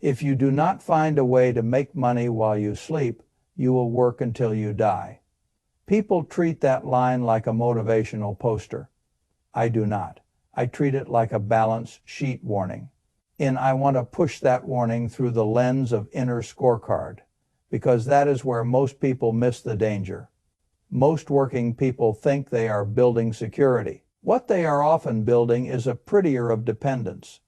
If you do not find a way to make money while you sleep, you will work until you die. People treat that line like a motivational poster. I do not. I treat it like a balance sheet warning. I want to push that warning through the lens of inner scorecard, because that is where most people miss the danger. Most working people think they are building security. What they are often building is a prettier of dependence.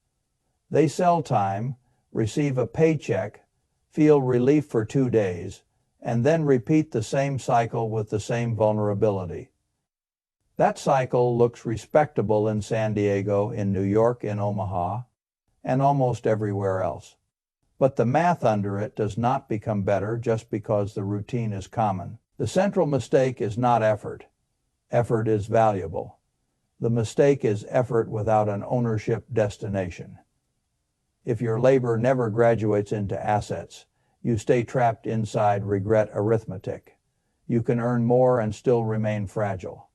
They sell time, receive a paycheck, feel relief for 2 days, and then repeat the same cycle with the same vulnerability. That cycle looks respectable in San Diego, in New York, in Omaha, and almost everywhere else. But the math under it does not become better just because the routine is common. The central mistake is not effort. Effort is valuable. The mistake is effort without an ownership destination. If your labor never graduates into assets, you stay trapped inside regret arithmetic. You can earn more and still remain fragile.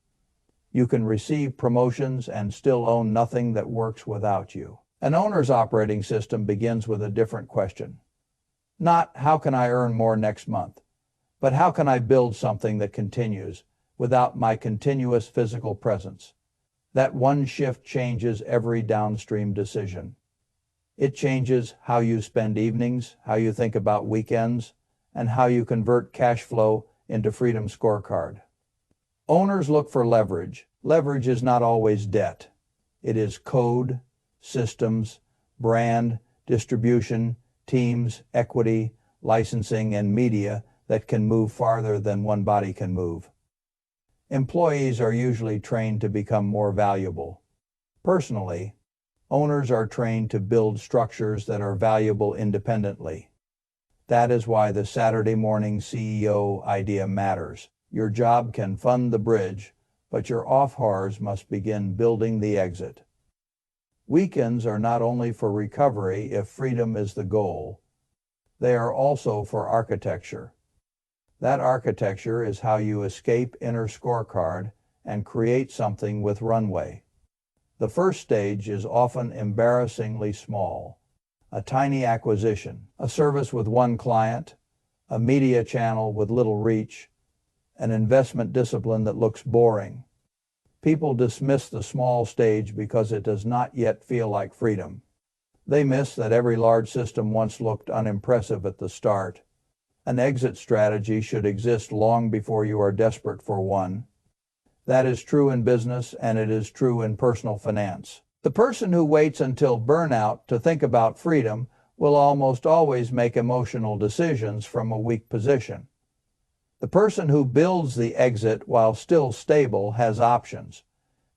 You can receive promotions and still own nothing that works without you. An owner's operating system begins with a different question. Not, how can I earn more next month? But how can I build something that continues without my continuous physical presence? That one shift changes every downstream decision. It changes how you spend evenings, how you think about weekends, and how you convert cash flow into freedom scorecard. Owners look for leverage. Leverage is not always debt. It is code, systems, brand, distribution, teams, equity, licensing, and media that can move farther than one body can move. Employees are usually trained to become more valuable. Personally, owners are trained to build structures that are valuable independently. That is why the Saturday morning CEO idea matters. Your job can fund the bridge, but your off-hours must begin building the exit. Weekends are not only for recovery if freedom is the goal. They are also for architecture. That architecture is how you escape inner scorecard and create something with runway. The first stage is often embarrassingly small. A tiny acquisition, a service with one client, a media channel with little reach, an investment discipline that looks boring. People dismiss the small stage because it does not yet feel like freedom. They miss that every large system once looked unimpressive at the start. An exit strategy should exist long before you are desperate for one. That is true in business, and it is true in personal finance. The person who waits until burnout to think about freedom will almost always make emotional decisions from a weak position. The person who builds the exit while still stable has options.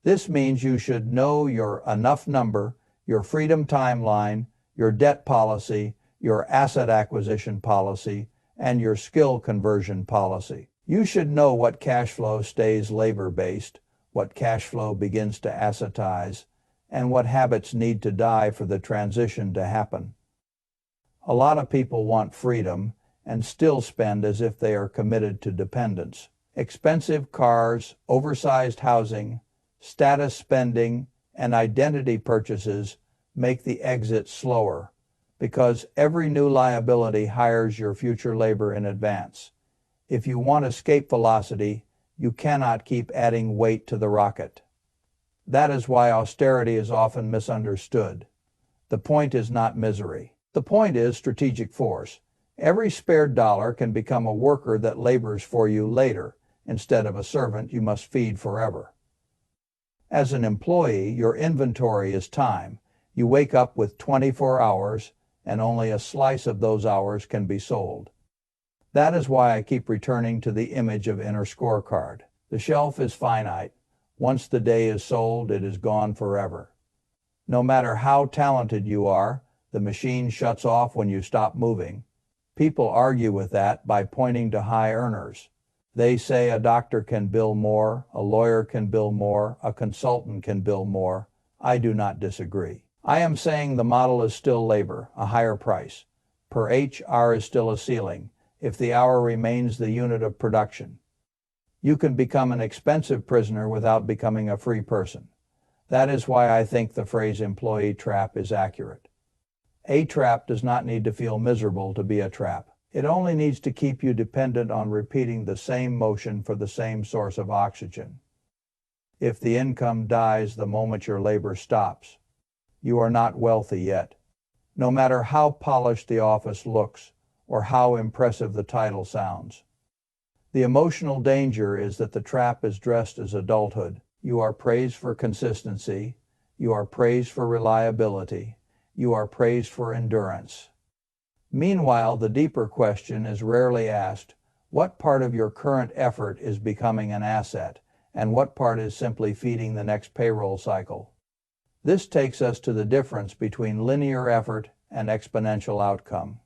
This means you should know your enough number, your freedom timeline, your debt policy, your asset acquisition policy, and your skill conversion policy. You should know what cash flow stays labor-based, what cash flow begins to assetize, and what habits need to die for the transition to happen. A lot of people want freedom and still spend as if they are committed to dependence. Expensive cars, oversized housing, status spending, and identity purchases make the exit slower, because every new liability hires your future labor in advance. If you want escape velocity, you cannot keep adding weight to the rocket. That is why austerity is often misunderstood. The point is not misery. The point is strategic force. Every spared dollar can become a worker that labors for you later, instead of a servant you must feed forever. As an employee, your inventory is time. You wake up with 24 hours, and only a slice of those hours can be sold. That is why I keep returning to the image of inner scorecard. The shelf is finite. Once the day is sold, it is gone forever. No matter how talented you are, the machine shuts off when you stop moving. People argue with that by pointing to high earners. They say a doctor can bill more, a lawyer can bill more, a consultant can bill more. I do not disagree. I am saying the model is still labor, a higher price. Per HR is still a ceiling, if the hour remains the unit of production. You can become an expensive prisoner without becoming a free person. That is why I think the phrase employee trap is accurate. A trap does not need to feel miserable to be a trap. It only needs to keep you dependent on repeating the same motion for the same source of oxygen. If the income dies the moment your labor stops, you are not wealthy yet, no matter how polished the office looks or how impressive the title sounds. The emotional danger is that the trap is dressed as adulthood. You are praised for consistency. You are praised for reliability. You are praised for endurance. Meanwhile, the deeper question is rarely asked: what part of your current effort is becoming an asset, and what part is simply feeding the next payroll cycle? This takes us to the difference between linear effort and exponential outcome.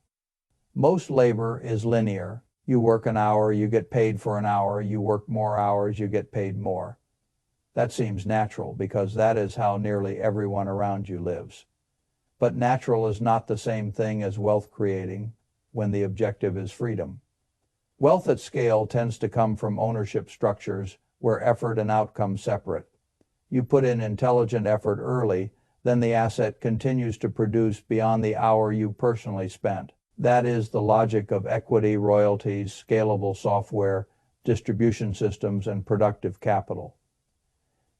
Most labor is linear. You work an hour, you get paid for an hour. You work more hours, you get paid more. That seems natural because that is how nearly everyone around you lives. But natural is not the same thing as wealth creating when the objective is freedom. Wealth at scale tends to come from ownership structures where effort and outcome separate. You put in intelligent effort early, then the asset continues to produce beyond the hour you personally spent. That is the logic of equity, royalties, scalable software, distribution systems, and productive capital.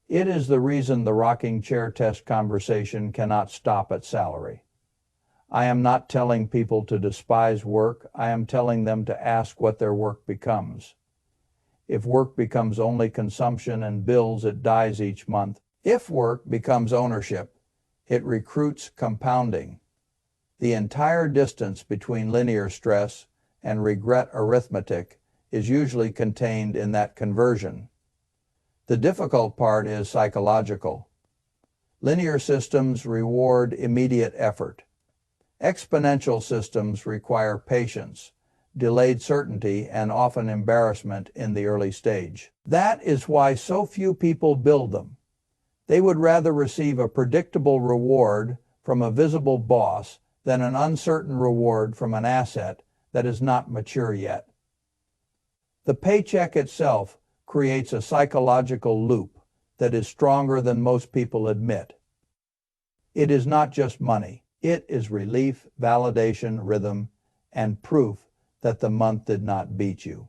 It is the reason the rocking chair test conversation cannot stop at salary. I am not telling people to despise work. I am telling them to ask what their work becomes. If work becomes only consumption and bills, it dies each month. If work becomes ownership, it recruits compounding. The entire distance between linear stress and regret arithmetic is usually contained in that conversion. The difficult part is psychological. Linear systems reward immediate effort. Exponential systems require patience, delayed certainty, and often embarrassment in the early stage. That is why so few people build them. They would rather receive a predictable reward from a visible boss than an uncertain reward from an asset that is not mature yet. The paycheck itself creates a psychological loop that is stronger than most people admit. It is not just money. It is relief, validation, rhythm, and proof that the month did not beat you.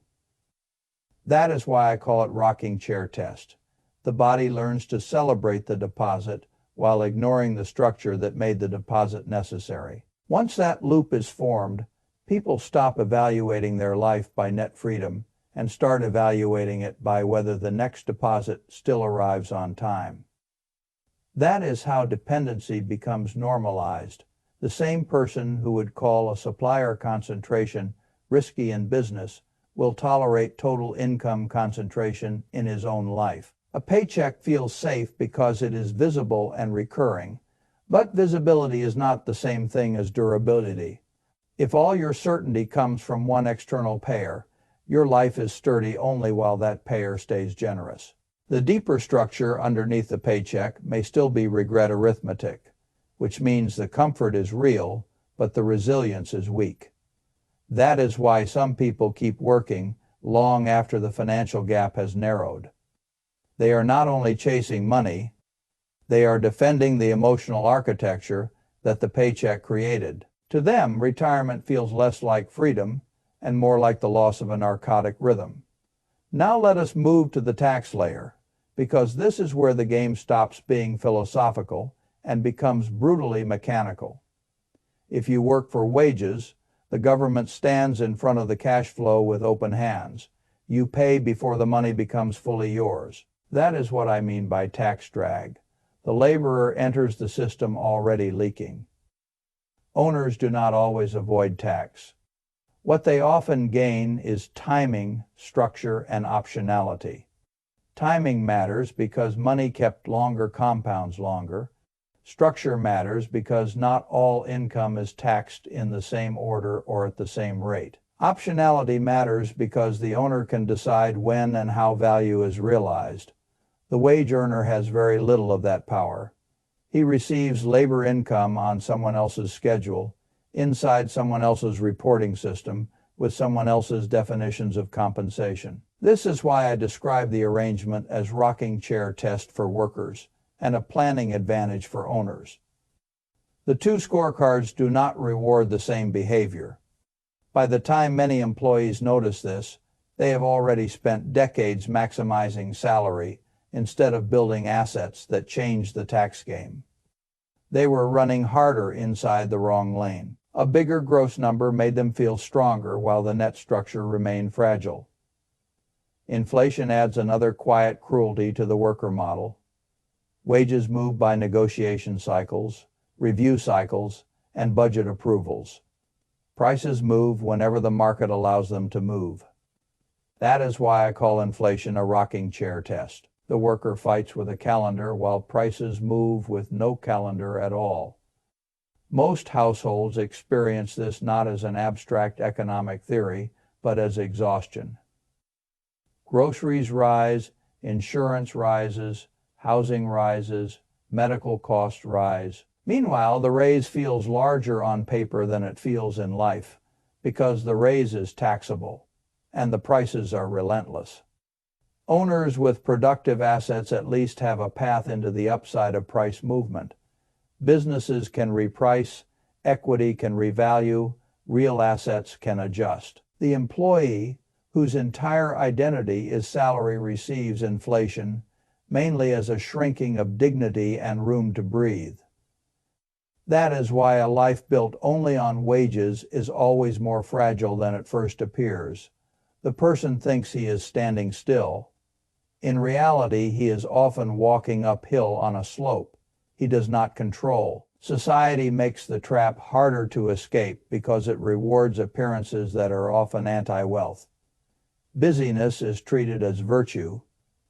That is why I call it rocking chair test. The body learns to celebrate the deposit while ignoring the structure that made the deposit necessary. Once that loop is formed, people stop evaluating their life by net freedom and start evaluating it by whether the next deposit still arrives on time. That is how dependency becomes normalized. The same person who would call a supplier concentration risky in business will tolerate total income concentration in his own life. A paycheck feels safe because it is visible and recurring, but visibility is not the same thing as durability. If all your certainty comes from one external payer, your life is sturdy only while that payer stays generous. The deeper structure underneath the paycheck may still be regret arithmetic, which means the comfort is real, but the resilience is weak. That is why some people keep working long after the financial gap has narrowed. They are not only chasing money, they are defending the emotional architecture that the paycheck created. To them, retirement feels less like freedom and more like the loss of a narcotic rhythm. Now let us move to the tax layer, because this is where the game stops being philosophical and becomes brutally mechanical. If you work for wages, the government stands in front of the cash flow with open hands. You pay before the money becomes fully yours. That is what I mean by tax drag. The laborer enters the system already leaking. Owners do not always avoid tax. What they often gain is timing, structure, and optionality. Timing matters because money kept longer compounds longer. Structure matters because not all income is taxed in the same order or at the same rate. Optionality matters because the owner can decide when and how value is realized. The wage earner has very little of that power. He receives labor income on someone else's schedule, inside someone else's reporting system, with someone else's definitions of compensation. This is why I describe the arrangement as rocking chair test for workers and a planning advantage for owners. The two scorecards do not reward the same behavior. By the time many employees notice this, they have already spent decades maximizing salary instead of building assets that change the tax game. They were running harder inside the wrong lane. A bigger gross number made them feel stronger while the net structure remained fragile. Inflation adds another quiet cruelty to the worker model. Wages move by negotiation cycles, review cycles, and budget approvals. Prices move whenever the market allows them to move. That is why I call inflation a rocking chair test. The worker fights with a calendar while prices move with no calendar at all. Most households experience this not as an abstract economic theory, but as exhaustion. Groceries rise, insurance rises, housing rises, medical costs rise. Meanwhile, the raise feels larger on paper than it feels in life, because the raise is taxable, and the prices are relentless. Owners with productive assets at least have a path into the upside of price movement. Businesses can reprice, equity can revalue, real assets can adjust. The employee, whose entire identity is salary, receives inflation, mainly as a shrinking of dignity and room to breathe. That is why a life built only on wages is always more fragile than it first appears. The person thinks he is standing still. In reality, he is often walking uphill on a slope he does not control. Society makes the trap harder to escape because it rewards appearances that are often anti-wealth. Busyness is treated as virtue.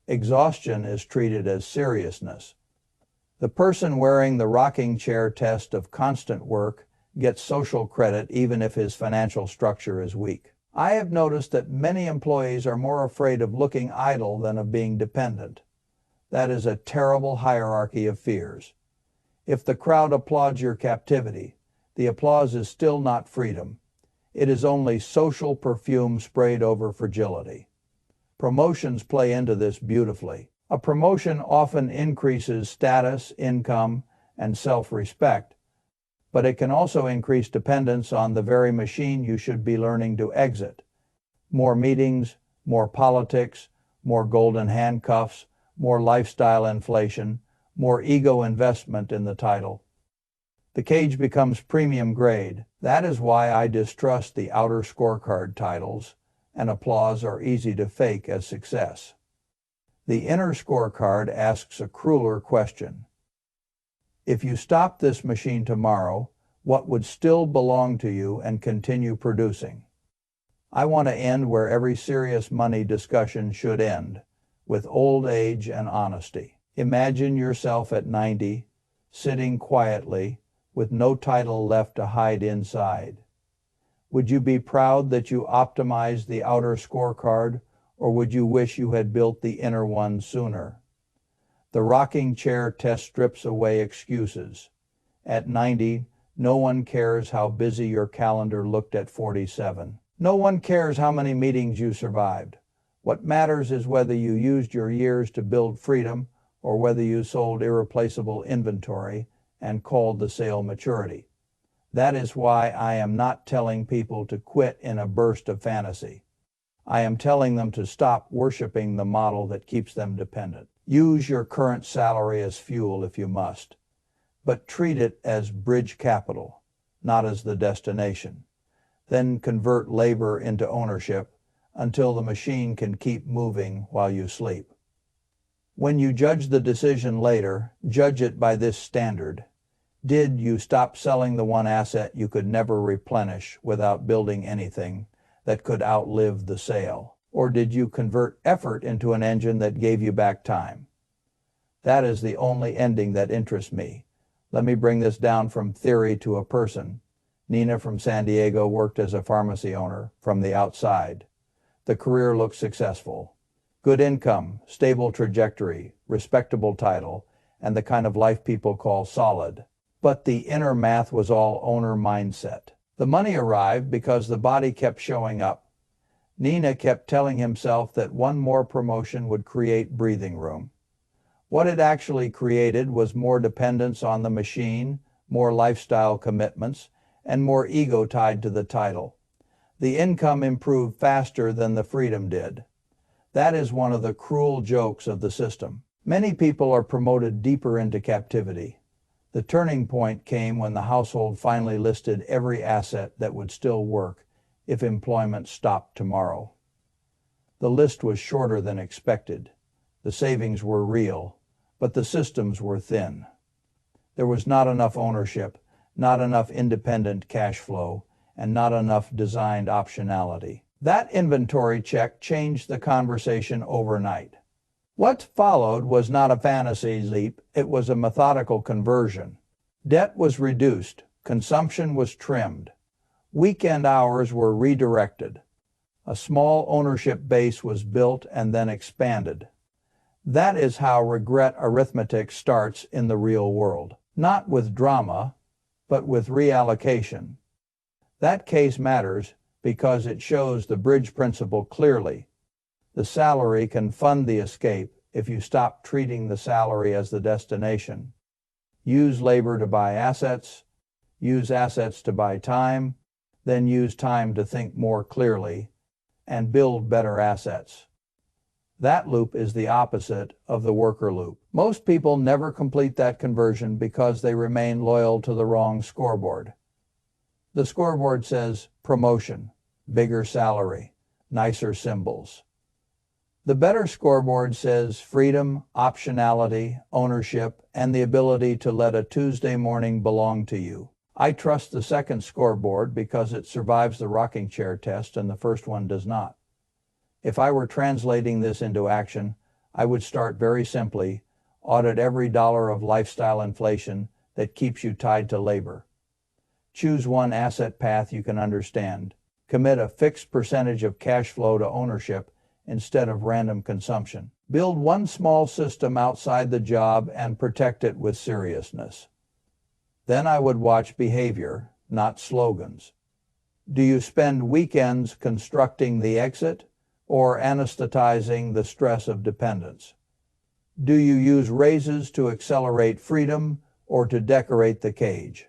Exhaustion is treated as seriousness. The person wearing the rocking chair test of constant work gets social credit even if his financial structure is weak. I have noticed that many employees are more afraid of looking idle than of being dependent. That is a terrible hierarchy of fears. If the crowd applauds your captivity, the applause is still not freedom. It is only social perfume sprayed over fragility. Promotions play into this beautifully. A promotion often increases status, income, and self-respect, but it can also increase dependence on the very machine you should be learning to exit. More meetings, more politics, more golden handcuffs, more lifestyle inflation, more ego investment in the title. The cage becomes premium grade. That is why I distrust the outer scorecard titles, and applause are easy to fake as success. The inner scorecard asks a crueler question. If you stop this machine tomorrow, what would still belong to you and continue producing? I want to end where every serious money discussion should end, with old age and honesty. Imagine yourself at 90, sitting quietly, with no title left to hide inside. Would you be proud that you optimized the outer scorecard, or would you wish you had built the inner one sooner? The rocking chair test strips away excuses. At 90, no one cares how busy your calendar looked at 47. No one cares how many meetings you survived. What matters is whether you used your years to build freedom or whether you sold irreplaceable inventory and called the sale maturity. That is why I am not telling people to quit in a burst of fantasy. I am telling them to stop worshiping the model that keeps them dependent. Use your current salary as fuel if you must, but treat it as bridge capital, not as the destination. Then convert labor into ownership until the machine can keep moving while you sleep. When you judge the decision later, judge it by this standard. Did you stop selling the one asset you could never replenish without building anything that could outlive the sale? Or did you convert effort into an engine that gave you back time? That is the only ending that interests me. Let me bring this down from theory to a person. Nina from San Diego worked as a pharmacy owner from the outside. The career looked successful. Good income, stable trajectory, respectable title, and the kind of life people call solid. But the inner math was all owner mindset. The money arrived because the body kept showing up. Nina kept telling himself that one more promotion would create breathing room. What it actually created was more dependence on the machine, more lifestyle commitments, and more ego tied to the title. The income improved faster than the freedom did. That is one of the cruel jokes of the system. Many people are promoted deeper into captivity. The turning point came when the household finally listed every asset that would still work if employment stopped tomorrow. The list was shorter than expected. The savings were real, but the systems were thin. There was not enough ownership, not enough independent cash flow, and not enough designed optionality. That inventory check changed the conversation overnight. What followed was not a fantasy leap, it was a methodical conversion. Debt was reduced, consumption was trimmed, weekend hours were redirected. A small ownership base was built and then expanded. That is how regret arithmetic starts in the real world. Not with drama, but with reallocation. That case matters because it shows the bridge principle clearly. The salary can fund the escape if you stop treating the salary as the destination. Use labor to buy assets, use assets to buy time, then use time to think more clearly and build better assets. That loop is the opposite of the worker loop. Most people never complete that conversion because they remain loyal to the wrong scoreboard. The scoreboard says promotion, bigger salary, nicer symbols. The better scoreboard says freedom, optionality, ownership, and the ability to let a Tuesday morning belong to you. I trust the second scoreboard because it survives the rocking chair test and the first one does not. If I were translating this into action, I would start very simply, audit every dollar of lifestyle inflation that keeps you tied to labor. Choose one asset path you can understand. Commit a fixed percentage of cash flow to ownership instead of random consumption. Build one small system outside the job and protect it with seriousness. Then I would watch behavior, not slogans. Do you spend weekends constructing the exit or anesthetizing the stress of dependence? Do you use raises to accelerate freedom or to decorate the cage?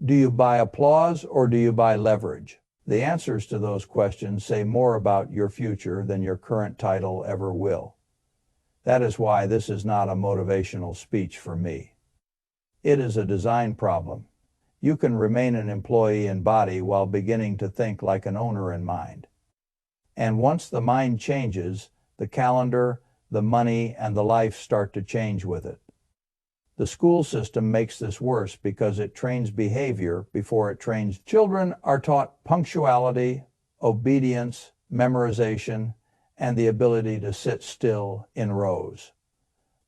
Do you buy applause or do you buy leverage? The answers to those questions say more about your future than your current title ever will. That is why this is not a motivational speech for me. It is a design problem. You can remain an employee in body while beginning to think like an owner in mind. And once the mind changes, the calendar, the money, and the life start to change with it. The school system makes this worse because it trains behavior before it trains. Children are taught punctuality, obedience, memorization, and the ability to sit still in rows.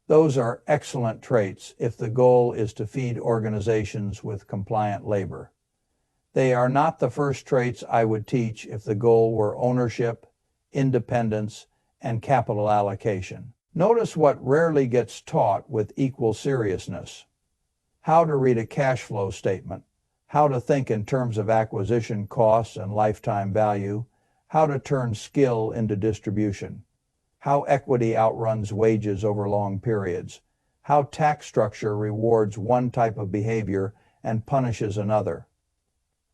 Those are excellent traits if the goal is to feed organizations with compliant labor. They are not the first traits I would teach if the goal were ownership, independence, and capital allocation. Notice what rarely gets taught with equal seriousness. How to read a cash flow statement, how to think in terms of acquisition costs and lifetime value, how to turn skill into distribution, how equity outruns wages over long periods, how tax structure rewards one type of behavior and punishes another.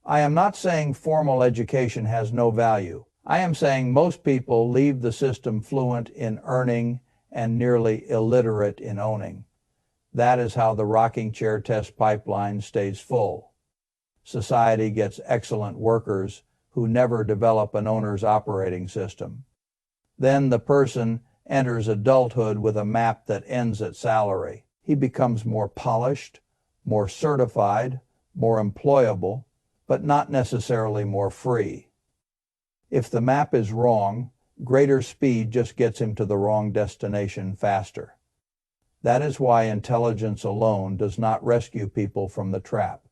I am not saying formal education has no value. I am saying most people leave the system fluent in earning and nearly illiterate in owning. That is how the rocking chair test pipeline stays full. Society gets excellent workers who never develop an owner's operating system. Then the person enters adulthood with a map that ends at salary. He becomes more polished, more certified, more employable, but not necessarily more free. If the map is wrong, greater speed just gets him to the wrong destination faster. That is why intelligence alone does not rescue people from the trap.